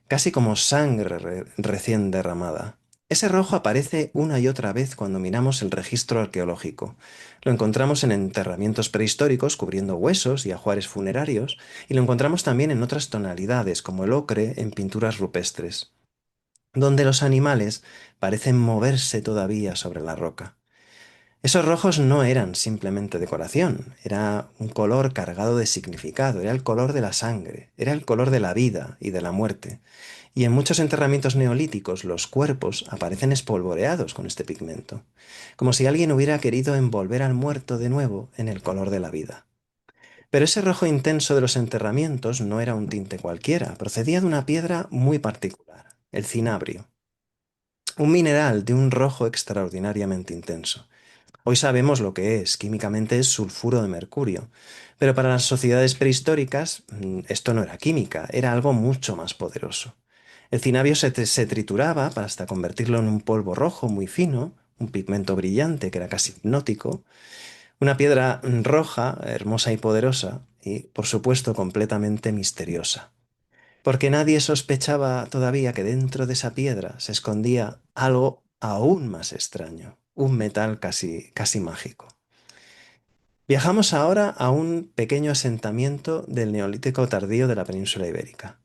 casi como sangre recién derramada. Ese rojo aparece una y otra vez cuando miramos el registro arqueológico. Lo encontramos en enterramientos prehistóricos cubriendo huesos y ajuares funerarios, y lo encontramos también en otras tonalidades, como el ocre en pinturas rupestres, donde los animales parecen moverse todavía sobre la roca. Esos rojos no eran simplemente decoración, era un color cargado de significado, era el color de la sangre, era el color de la vida y de la muerte. Y en muchos enterramientos neolíticos los cuerpos aparecen espolvoreados con este pigmento, como si alguien hubiera querido envolver al muerto de nuevo en el color de la vida. Pero ese rojo intenso de los enterramientos no era un tinte cualquiera, procedía de una piedra muy particular, el cinabrio, un mineral de un rojo extraordinariamente intenso. Hoy sabemos lo que es, químicamente es sulfuro de mercurio, pero para las sociedades prehistóricas esto no era química, era algo mucho más poderoso. El cinabrio se trituraba para hasta convertirlo en un polvo rojo muy fino, un pigmento brillante que era casi hipnótico, una piedra roja, hermosa y poderosa, y por supuesto completamente misteriosa. Porque nadie sospechaba todavía que dentro de esa piedra se escondía algo aún más extraño, un metal casi mágico. Viajamos ahora a un pequeño asentamiento del Neolítico tardío de la península ibérica.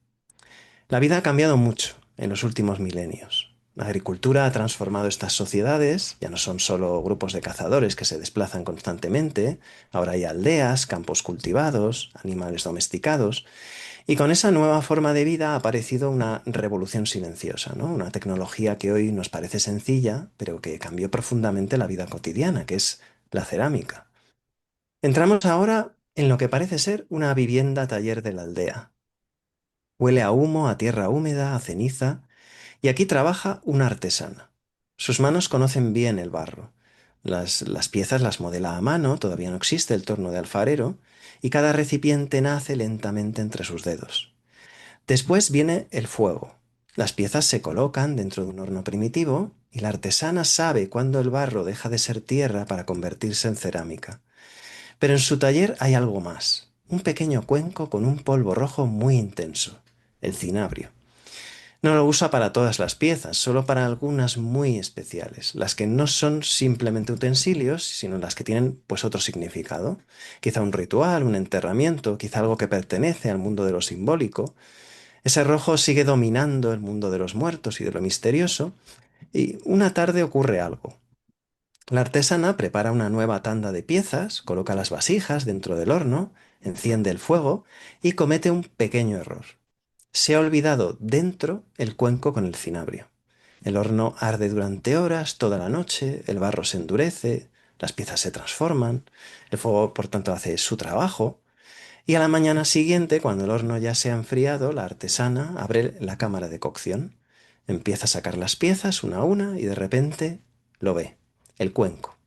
La vida ha cambiado mucho en los últimos milenios. La agricultura ha transformado estas sociedades, ya no son solo grupos de cazadores que se desplazan constantemente, ahora hay aldeas, campos cultivados, animales domesticados, y con esa nueva forma de vida ha aparecido una revolución silenciosa, ¿no? Una tecnología que hoy nos parece sencilla, pero que cambió profundamente la vida cotidiana, que es la cerámica. Entramos ahora en lo que parece ser una vivienda taller de la aldea. Huele a humo, a tierra húmeda, a ceniza, y aquí trabaja una artesana. Sus manos conocen bien el barro. Las piezas las modela a mano, todavía no existe el torno de alfarero, y cada recipiente nace lentamente entre sus dedos. Después viene el fuego. Las piezas se colocan dentro de un horno primitivo y la artesana sabe cuándo el barro deja de ser tierra para convertirse en cerámica. Pero en su taller hay algo más, un pequeño cuenco con un polvo rojo muy intenso, el cinabrio. No lo usa para todas las piezas, solo para algunas muy especiales, las que no son simplemente utensilios, sino las que tienen pues otro significado. Quizá un ritual, un enterramiento, quizá algo que pertenece al mundo de lo simbólico. Ese rojo sigue dominando el mundo de los muertos y de lo misterioso, y una tarde ocurre algo. La artesana prepara una nueva tanda de piezas, coloca las vasijas dentro del horno, enciende el fuego y comete un pequeño error. Se ha olvidado dentro el cuenco con el cinabrio. El horno arde durante horas, toda la noche, el barro se endurece, las piezas se transforman, el fuego por tanto hace su trabajo, y a la mañana siguiente, cuando el horno ya se ha enfriado, la artesana abre la cámara de cocción, empieza a sacar las piezas una a una y de repente lo ve, el cuenco.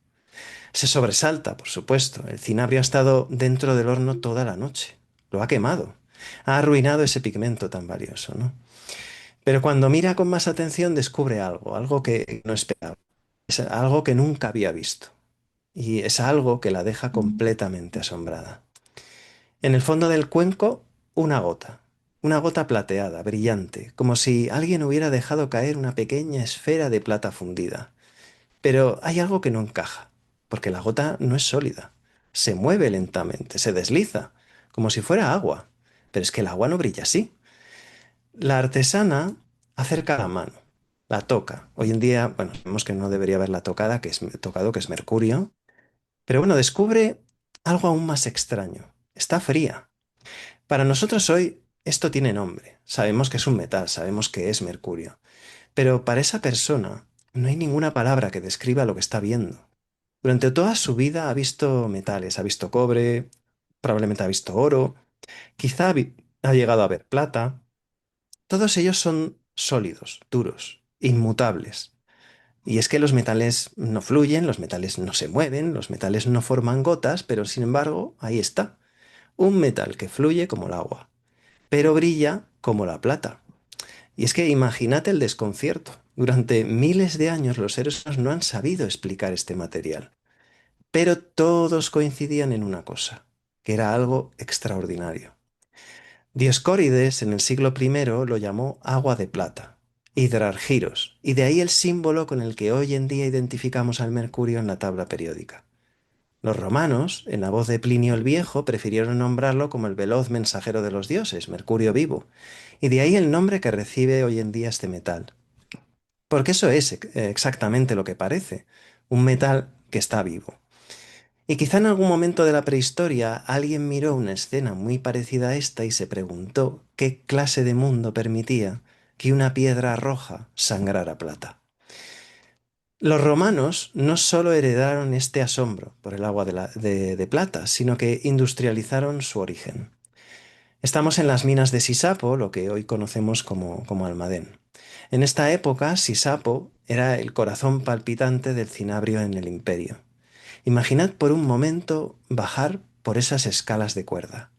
Se sobresalta, por supuesto. El cinabrio ha estado dentro del horno toda la noche. Lo ha quemado. Ha arruinado ese pigmento tan valioso, ¿no? Pero cuando mira con más atención descubre algo, algo que no esperaba. Es algo que nunca había visto. Y es algo que la deja completamente asombrada. En el fondo del cuenco, una gota plateada, brillante, como si alguien hubiera dejado caer una pequeña esfera de plata fundida. Pero hay algo que no encaja, porque la gota no es sólida. Se mueve lentamente, se desliza, como si fuera agua. Pero es que el agua no brilla así. La artesana acerca la mano, la toca. Hoy en día, bueno, sabemos que no debería haberla tocada, tocado, que es mercurio. Pero bueno, descubre algo aún más extraño. Está fría. Para nosotros hoy esto tiene nombre. Sabemos que es un metal, sabemos que es mercurio. Pero para esa persona no hay ninguna palabra que describa lo que está viendo. Durante toda su vida ha visto metales, ha visto cobre, probablemente ha visto oro, Quizá ha llegado a haber plata. Todos ellos son sólidos, duros, inmutables. Y es que los metales no fluyen, los metales no se mueven, los metales no forman gotas, pero sin embargo, ahí está. Un metal que fluye como el agua, pero brilla como la plata. Y es que imagínate el desconcierto. Durante miles de años los seres humanos no han sabido explicar este material, pero todos coincidían en una cosa, que era algo extraordinario. Dioscórides en el siglo primero lo llamó agua de plata, hidrargiros, y de ahí el símbolo con el que hoy en día identificamos al mercurio en la tabla periódica. Los romanos, en la voz de Plinio el Viejo, prefirieron nombrarlo como el veloz mensajero de los dioses, mercurio vivo, y de ahí el nombre que recibe hoy en día este metal. Porque eso es exactamente lo que parece, un metal que está vivo. Y quizá en algún momento de la prehistoria alguien miró una escena muy parecida a esta y se preguntó qué clase de mundo permitía que una piedra roja sangrara plata. Los romanos no solo heredaron este asombro por el agua de plata, sino que industrializaron su origen. Estamos en las minas de Sisapo, lo que hoy conocemos como Almadén. En esta época, Sisapo era el corazón palpitante del cinabrio en el imperio. Imaginad por un momento bajar por esas escalas de cuerda,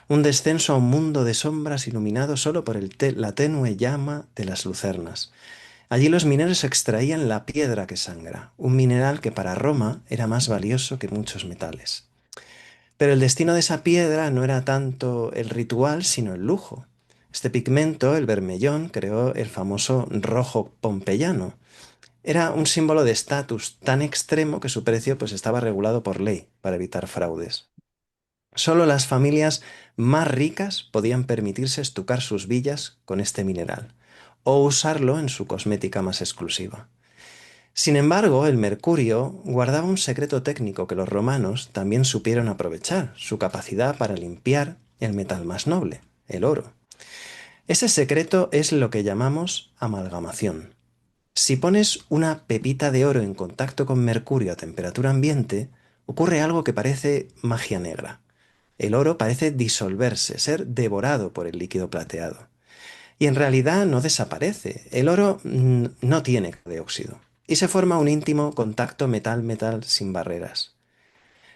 un descenso a un mundo de sombras iluminado solo por la tenue llama de las lucernas. Allí los mineros extraían la piedra que sangra, un mineral que para Roma era más valioso que muchos metales. Pero el destino de esa piedra no era tanto el ritual, sino el lujo. Este pigmento, el bermellón, creó el famoso rojo pompeyano. Era un símbolo de estatus tan extremo que su precio pues estaba regulado por ley para evitar fraudes. Solo las familias más ricas podían permitirse estucar sus villas con este mineral o usarlo en su cosmética más exclusiva. Sin embargo, el mercurio guardaba un secreto técnico que los romanos también supieron aprovechar, su capacidad para limpiar el metal más noble, el oro. Ese secreto es lo que llamamos amalgamación. Si pones una pepita de oro en contacto con mercurio a temperatura ambiente, ocurre algo que parece magia negra. El oro parece disolverse, ser devorado por el líquido plateado. Y en realidad no desaparece. El oro no tiene dióxido. Y se forma un íntimo contacto metal-metal sin barreras.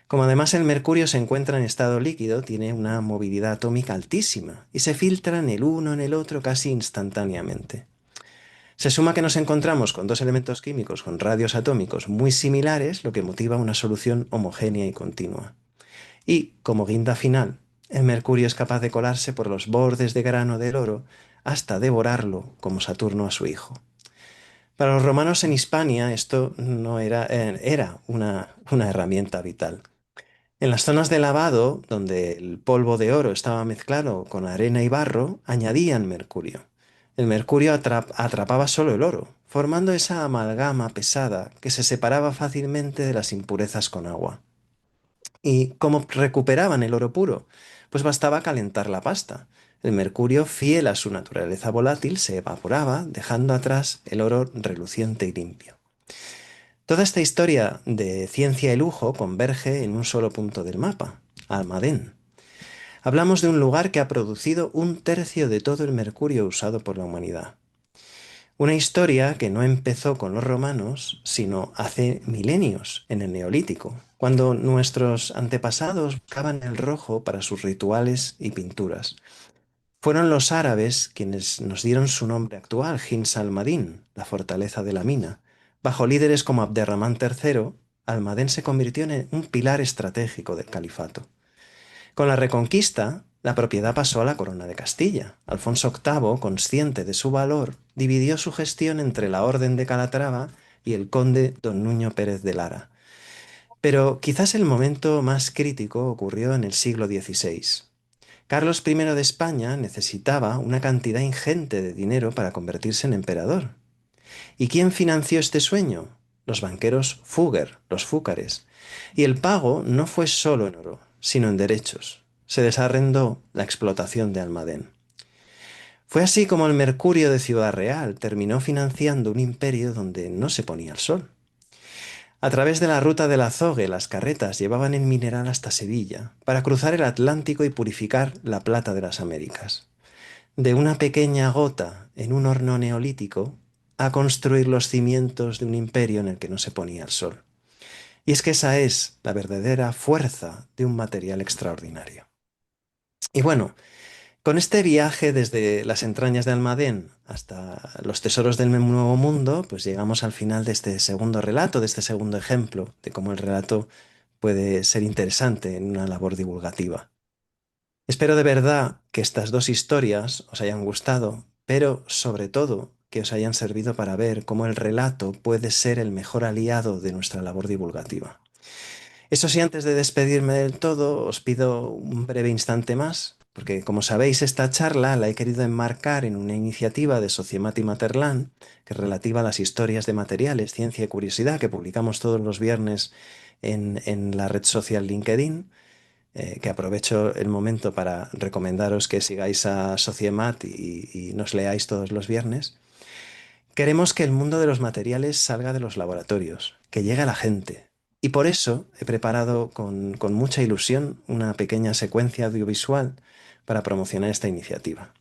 Como además el mercurio se encuentra en estado líquido, tiene una movilidad atómica altísima y se filtran el uno en el otro casi instantáneamente. Se suma que nos encontramos con dos elementos químicos con radios atómicos muy similares, lo que motiva una solución homogénea y continua. Y, como guinda final, el mercurio es capaz de colarse por los bordes de grano del oro hasta devorarlo como Saturno a su hijo. Para los romanos en Hispania esto no era una herramienta vital. En las zonas de lavado, donde el polvo de oro estaba mezclado con arena y barro, añadían mercurio. El mercurio atrapaba solo el oro, formando esa amalgama pesada que se separaba fácilmente de las impurezas con agua. ¿Y cómo recuperaban el oro puro? Pues bastaba calentar la pasta. El mercurio, fiel a su naturaleza volátil, se evaporaba, dejando atrás el oro reluciente y limpio. Toda esta historia de ciencia y lujo converge en un solo punto del mapa, Almadén. Hablamos de un lugar que ha producido un tercio de todo el mercurio usado por la humanidad. Una historia que no empezó con los romanos, sino hace milenios, en el Neolítico, cuando nuestros antepasados buscaban el rojo para sus rituales y pinturas. Fueron los árabes quienes nos dieron su nombre actual, Hins al-Madin, la fortaleza de la mina. Bajo líderes como Abderramán III, Almadén se convirtió en un pilar estratégico del califato. Con la Reconquista, la propiedad pasó a la Corona de Castilla. Alfonso VIII, consciente de su valor, dividió su gestión entre la Orden de Calatrava y el conde don Nuño Pérez de Lara. Pero quizás el momento más crítico ocurrió en el siglo XVI. Carlos I de España necesitaba una cantidad ingente de dinero para convertirse en emperador. ¿Y quién financió este sueño? Los banqueros Fugger, los Fúcares. Y el pago no fue solo en oro, sino en derechos. Se desarrendó la explotación de Almadén. Fue así como el Mercurio de Ciudad Real terminó financiando un imperio donde no se ponía el sol. A través de la ruta del Azogue, las carretas llevaban el mineral hasta Sevilla para cruzar el Atlántico y purificar la plata de las Américas. De una pequeña gota en un horno neolítico a construir los cimientos de un imperio en el que no se ponía el sol. Y es que esa es la verdadera fuerza de un material extraordinario. Y bueno, con este viaje desde las entrañas de Almadén hasta los tesoros del Nuevo Mundo, pues llegamos al final de este segundo relato, de este segundo ejemplo de cómo el relato puede ser interesante en una labor divulgativa. Espero de verdad que estas dos historias os hayan gustado, pero sobre todo que os hayan servido para ver cómo el relato puede ser el mejor aliado de nuestra labor divulgativa. Eso sí, antes de despedirme del todo, os pido un breve instante más, porque como sabéis, esta charla la he querido enmarcar en una iniciativa de Sociemat y Materlan, que es relativa a las historias de materiales, ciencia y curiosidad, que publicamos todos los viernes en la red social LinkedIn, que aprovecho el momento para recomendaros que sigáis a Sociemat y nos leáis todos los viernes. Queremos que el mundo de los materiales salga de los laboratorios, que llegue a la gente. Y por eso he preparado con mucha ilusión una pequeña secuencia audiovisual para promocionar esta iniciativa.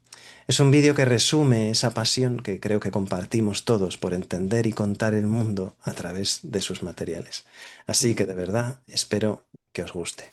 Es un vídeo que resume esa pasión que creo que compartimos todos por entender y contar el mundo a través de sus materiales. Así que de verdad espero que os guste.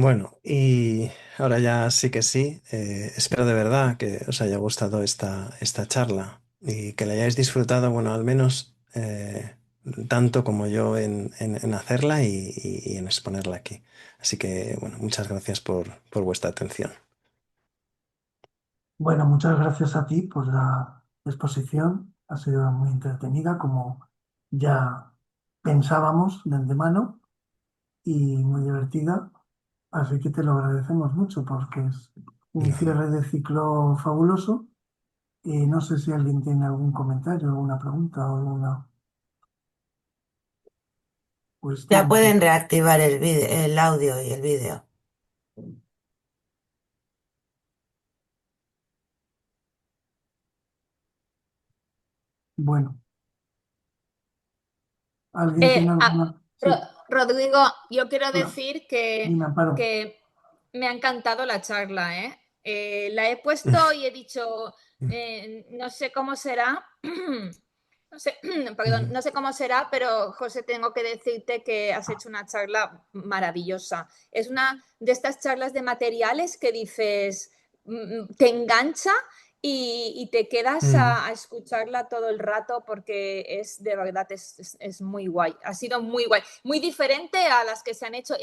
Bueno, y ahora ya sí que sí, espero de verdad que os haya gustado esta charla y que la hayáis disfrutado, bueno, al menos tanto como yo en hacerla y en exponerla aquí. Así que, bueno, muchas gracias por vuestra atención. Bueno, muchas gracias a ti por la exposición. Ha sido muy entretenida, como ya pensábamos de antemano, y muy divertida. Así que te lo agradecemos mucho porque es un Nada. cierre de ciclo fabuloso. Y no sé si alguien tiene algún comentario, alguna pregunta o alguna Ya cuestión. pueden reactivar el audio y el vídeo. Bueno, ¿alguien tiene Eh, ah, alguna? Ro- Sí, Rodrigo, yo quiero hola, decir dime, Amparo. que me ha encantado la charla, ¿eh? La he puesto y he dicho, no sé cómo será, no sé, perdón, no sé cómo será, pero José, tengo que decirte que has hecho una charla maravillosa. Es una de estas charlas de materiales que dices, te engancha y te quedas Mm, a escucharla todo el rato porque es de verdad, es muy guay. Ha sido muy guay. Muy diferente a las que se han hecho,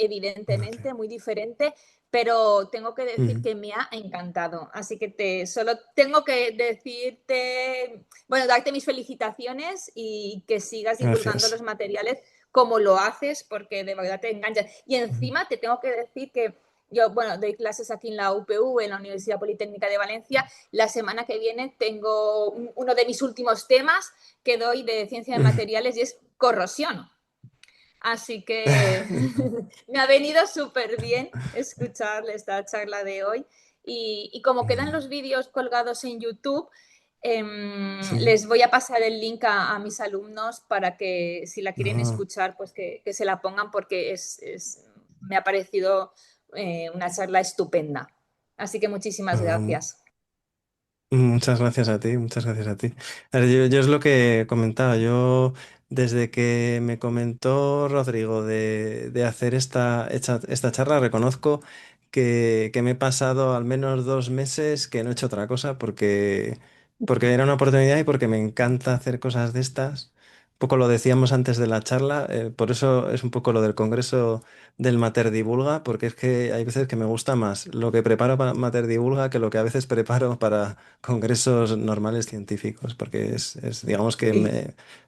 gracias. evidentemente, muy diferente, pero tengo que decir Mm, que me ha encantado. Así que solo tengo que decirte, bueno, darte mis felicitaciones y que sigas divulgando gracias. los materiales como lo haces, porque de verdad te enganchas. Y Mm, encima te tengo que decir que yo, bueno, doy clases aquí en la UPV, en la Universidad Politécnica de Valencia. La semana que viene tengo uno de mis últimos temas que doy de ciencia de mm. materiales y es corrosión. Así que me ha venido súper bien escuchar esta charla de hoy. Y como quedan Mm, los vídeos colgados en YouTube, sí, les voy a pasar el link a mis alumnos para que si la quieren no, escuchar, pues que se la pongan porque me ha parecido una charla estupenda. Así que muchísimas no, gracias. muchas gracias a ti, muchas gracias a ti. A ver, yo es lo que comentaba, yo desde que me comentó Rodrigo de hacer esta charla, reconozco que me he pasado al menos 2 meses que no he hecho otra cosa porque era una oportunidad y porque me encanta hacer cosas de estas. Un poco lo decíamos antes de la charla, por eso es un poco lo del Congreso del Mater Divulga, porque es que hay veces que me gusta más lo que preparo para Mater Divulga que lo que a veces preparo para congresos normales científicos, porque digamos que Sí.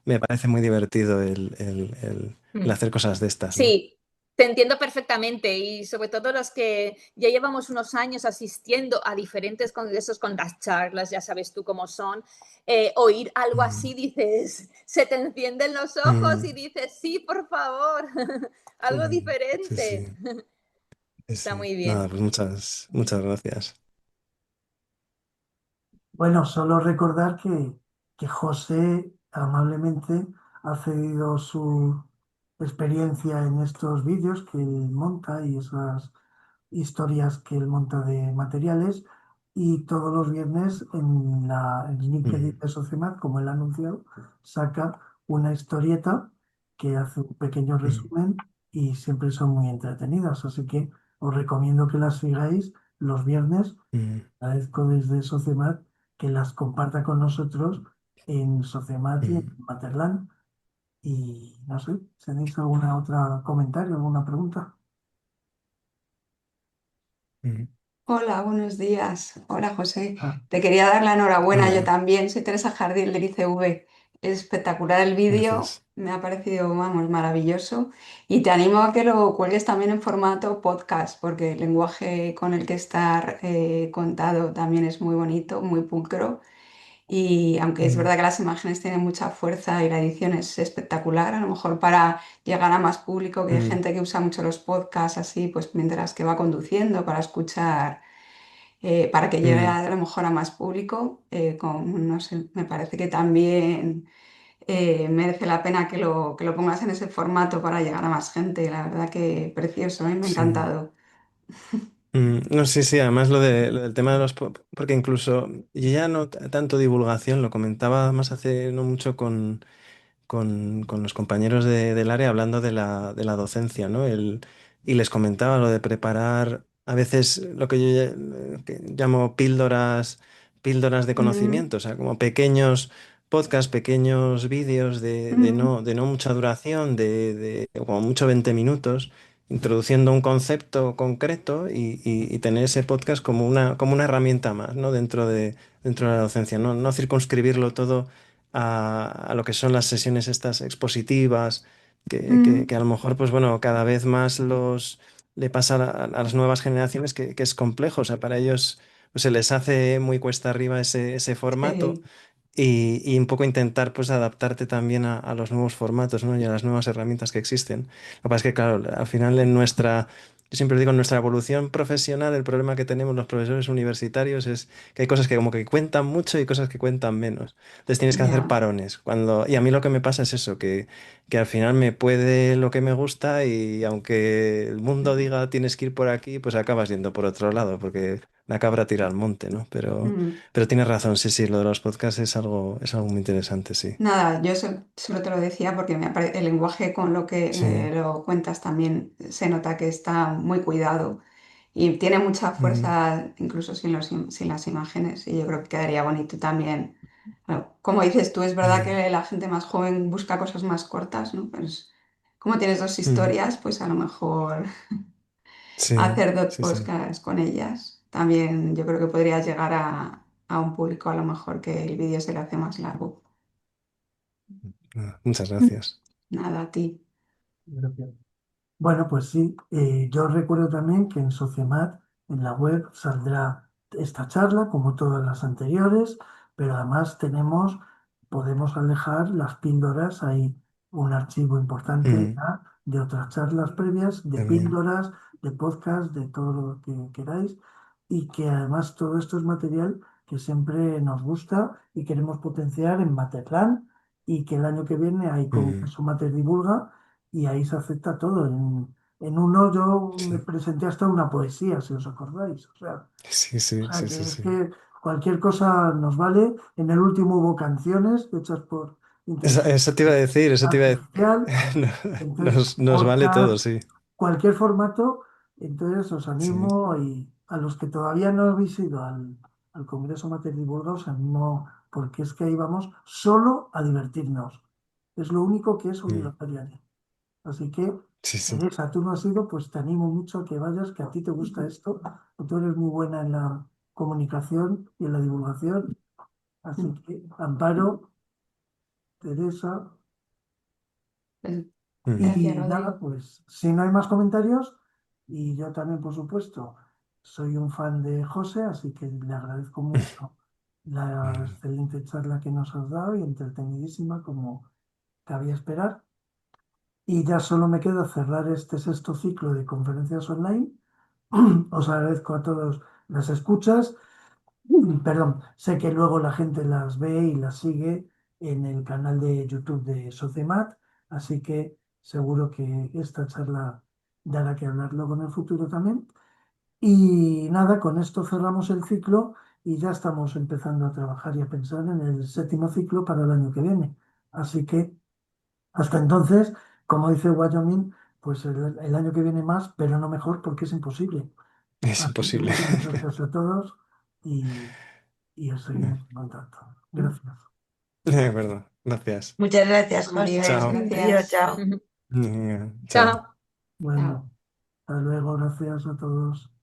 me parece muy divertido el hacer cosas de estas, ¿no? Sí, te entiendo perfectamente y sobre todo los que ya llevamos unos años asistiendo a diferentes congresos con las charlas, ya sabes tú cómo son, oír algo Mm, así dices, se te encienden los ojos y mm, dices, sí, por favor, algo sí, sí, diferente. sí, Está sí. muy bien. Nada, pues muchas gracias. Bueno, solo recordar que José amablemente ha cedido su experiencia en estos vídeos que él monta y esas historias que él monta de materiales. Y todos los viernes en el LinkedIn Mm, de Socimat, como él ha anunciado, saca una historieta que hace un pequeño mm, resumen y siempre son muy entretenidas. Así que os recomiendo que las sigáis los viernes. mm, Agradezco desde Sociemat que las comparta con nosotros en Sociemat y en mm, Materland. Y no sé, ¿tenéis alguna otra comentario, alguna pregunta? mm. Hola, buenos días. Hola, José. Ah, Te quería dar la enhorabuena yo Hola, también. Soy Teresa Jardín del ICV. Es espectacular el vídeo, gracias. me ha parecido, vamos, maravilloso. Y te animo a que lo cuelgues también en formato podcast, porque el lenguaje con el que está contado también es muy bonito, muy pulcro. Y aunque es Mm, verdad que las imágenes tienen mucha fuerza y la edición es espectacular, a lo mejor para llegar a más público, que hay mm, gente que usa mucho los podcasts así, pues mientras que va conduciendo para escuchar, para que llegue mm, a lo mejor a más público, no sé, me parece que también merece la pena que lo pongas en ese formato para llegar a más gente. La verdad que precioso, me ha sí. encantado. No, sí, sí, además lo del tema de porque incluso yo ya no tanto divulgación, lo comentaba más hace no mucho con los compañeros del área hablando de la docencia, ¿no? y les comentaba lo de preparar a veces lo que yo que llamo píldoras de Mm, conocimiento, o sea, como pequeños podcasts, pequeños vídeos mm, de no mucha duración, como mucho 20 minutos, introduciendo un concepto concreto y tener ese podcast como una herramienta más, ¿no? Dentro de la docencia, no circunscribirlo todo a lo que son las sesiones estas expositivas, mm, que a lo mejor, pues bueno, cada vez más le pasa a las nuevas generaciones que es complejo, o sea, para ellos pues, se les hace muy cuesta arriba ese formato sí, y un poco intentar pues adaptarte también a los nuevos formatos, ¿no? Y a las nuevas herramientas que existen. Lo que pasa es que, claro, al final yo siempre digo, en nuestra evolución profesional, el problema que tenemos los profesores universitarios es que hay cosas que como que cuentan mucho y cosas que cuentan menos. Entonces tienes que hacer ya. parones. Y a mí lo que me pasa es eso, que al final me puede lo que me gusta y aunque el mundo diga tienes que ir por aquí, pues acabas yendo por otro lado, porque la cabra tira al monte, ¿no? Mm. Pero tienes razón, sí, sí, lo de los podcasts es algo muy interesante, sí. Nada, yo solo te lo decía porque el lenguaje con lo que Sí. lo cuentas también se nota que está muy cuidado y tiene mucha Ujú. fuerza incluso sin las imágenes y yo creo que quedaría bonito también. Bueno, como dices tú, es verdad Mm. que la gente más joven busca cosas más cortas, ¿no? Pues como tienes dos Mm. historias, pues a lo mejor Sí, hacer dos sí, sí. podcasts con ellas. También yo creo que podría llegar a un público a lo mejor que el vídeo se le hace más largo. Muchas gracias. Nada, a ti. Gracias. Bueno, pues sí, yo recuerdo también que en Sociemat, en la web, saldrá esta charla, como todas las anteriores, pero además podemos alejar las píldoras, hay un archivo importante Mm. ya de otras charlas previas, de También. píldoras, de podcast, de todo lo que queráis, y que además todo esto es material que siempre nos gusta y queremos potenciar en Materplan, y que el año que viene hay Mm. Congreso Mater Divulga y ahí se acepta todo. En uno yo me Sí, presenté hasta una poesía, si os acordáis. sí, O sí, sea sí, que sí, es sí. que cualquier cosa nos vale. En el último hubo canciones hechas por inteligencia Eso te iba a decir, eso te iba a decir. artificial. Entonces, Nos vale todo, podcast, sí. cualquier formato. Entonces os Sí. animo y a los que todavía no habéis ido al Congreso Mater Divulga, os animo porque es que ahí vamos solo a divertirnos. Es lo único que es Mm. obligatorio. Así que, Sí, sí. Teresa, tú no has ido, pues te animo mucho a que vayas, que a ti te gusta esto, que tú eres muy buena en la comunicación y en la divulgación. Así que, Amparo, Teresa, Pues, Mm. gracias, y nada, Rodrigo. pues si no hay más comentarios, y yo también, por supuesto, soy un fan de José, así que le agradezco mucho la Mm. excelente charla que nos has dado y entretenidísima como cabía esperar. Y ya solo me queda cerrar este sexto ciclo de conferencias online. Os agradezco a todos las escuchas. Perdón, sé que luego la gente las ve y las sigue en el canal de YouTube de Socemat, así que seguro que esta charla dará que hablar luego en el futuro también. Y nada, con esto cerramos el ciclo y ya estamos empezando a trabajar y a pensar en el séptimo ciclo para el año que viene. Así que hasta entonces, como dice Wyoming, pues el año que viene más, pero no mejor porque es imposible. Es Así que imposible. muchas gracias a todos y, y os seguimos en contacto. Gracias. De acuerdo. Gracias. Muchas gracias, Adiós, José. Chao. Adiós, gracias. chao. Venga, chao. Chao. Chao. Bueno, hasta luego, gracias a todos.